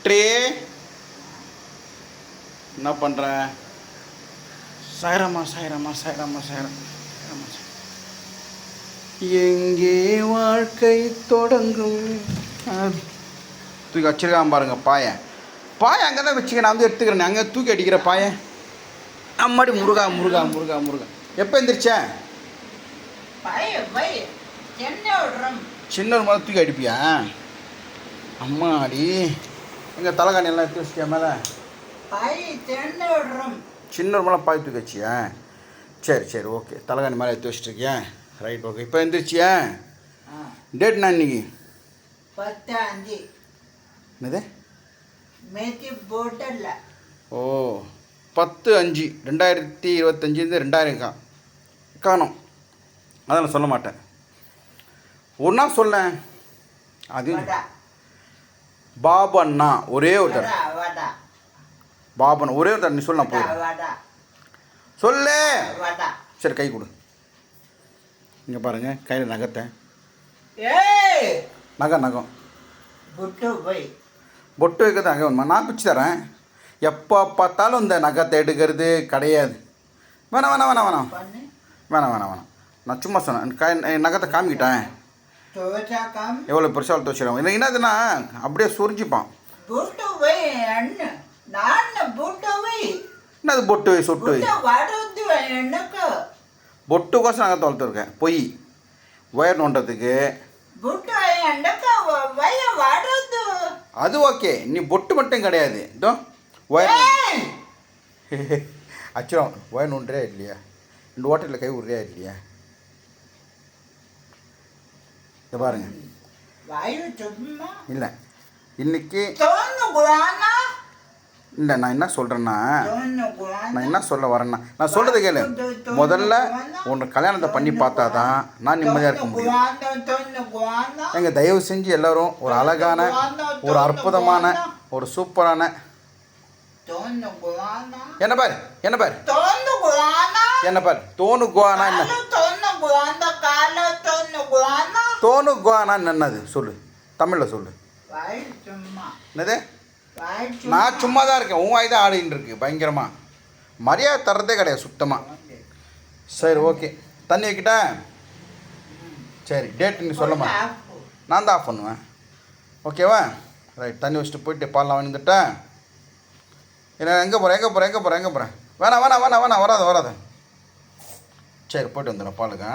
Tray என்ன பண்ணுற? சாயிரம்மா சாயிரம்மா சாயிரம்மா சாயிரம். எங்கே வாழ்க்கை தொடங்கும்? தூக்கி வச்சிருக்கான் பாருங்க பாயன். பாயை அங்கே தான் வச்சுக்க, நான் வந்து எடுத்துக்கிறேன். அங்கே தூக்கி அடிக்கிற பாயன். அம்மாடி முருகா முருகா முருகா முருகா. எப்போ எந்திரிச்சேன்? சின்ன ஒரு மேலே தூக்கி அடிப்பியா? அம்மாடி எங்கள் தலைகாணி எல்லாம் எடுத்து வச்சிட்டியா மேலே? சின்ன ஒரு மேலே பாய் தூக்கி வச்சியா? சரி சரி ஓகே. தலைகாணி மேலே எடுத்து வச்சிட்ருக்கியா? Right okay. இப்போ எந்திரிச்சியா? டேட்ண்ணா இன்னைக்கு 10 என்னது? ஓ 10/5/2025 2000 காணும். அதெல்லாம் சொல்ல மாட்டேன். ஒன்றா சொல்ல. அது பாபு அண்ணா ஒரே ஒரு தடவை. பாபு அண்ணா ஒரே ஒரு தடவை நீ சொல்ல போதும். சொல்லு. சரி கை கொடு. இங்கே பாருங்கள் கையில் நகத்தை. நகம் பொட்டு வைக்கிறது நகை வேணுமா? நான் பிச்சு தரேன். எப்போ பார்த்தாலும் இந்த நகத்தை எடுக்கிறது கிடையாது. வேணாம் வேணாம் வேணாம் வேணாம் வேணாம் வேணாம் வேணாம். நான் சும்மா சொன்னேன். நகத்தை காமிக்கிட்டேன். எவ்வளோ பெருசாக துவச்சிடும். இல்லை என்னதுன்னா அப்படியே சொரிஞ்சிப்பான். என்னது பொட்டு வை சொட்டு வை? பொட்டுக்கோசம் நகத்தை வளர்த்துருக்கேன். பொய் ஒயர் நோண்டதுக்கு. அது ஓகே. நீ பொட்டு மட்டும் கிடையாது. இதோ ஒயர் அச்சுரம் ஒயர் நோண்டுறியா இல்லையா? 2 ஓட்டலில் கை விடுறியா இல்லையா? இதை பாருங்க. இல்லை இன்னைக்கு இல்லை நான் என்ன சொல்கிறேன்னா, நான் என்ன சொல்ல வரேன்னா, நான் சொல்கிறது கேளு. முதல்ல ஒன்று கல்யாணத்தை பண்ணி பார்த்தா தான் நான் நிம்மதியாக இருக்க முடியும். எங்கள் தயவு செஞ்சு எல்லோரும் ஒரு அழகான, ஒரு அற்புதமான, ஒரு சூப்பரான என்ன பாரு என்ன பாரு என்ன பாரு தோனு குவானா என்ன? தோனு குவானா என்னது சொல்லு, தமிழில் சொல்லு. என்னது? நான் சும்மா தான் இருக்கேன். உன் வாய் தான் ஆடின்னு இருக்கு பயங்கரமாக. மரியாதை தர்றதே கிடையாது சுத்தமாக. சரி ஓகே. தண்ணி வைக்கிட்டா? சரி டேட் நீ சொல்ல மாட்டேன், நான் தான் ஆஃப் பண்ணுவேன். ஓகேவா? ரைட். தண்ணி வச்சுட்டு போயிட்டு பால்லாம் வந்துட்டேன். என்ன எங்கே போகிறேன்? வேணாம் வராத. சரி போய்ட்டு வந்துடுறேன் பாலுக்கு.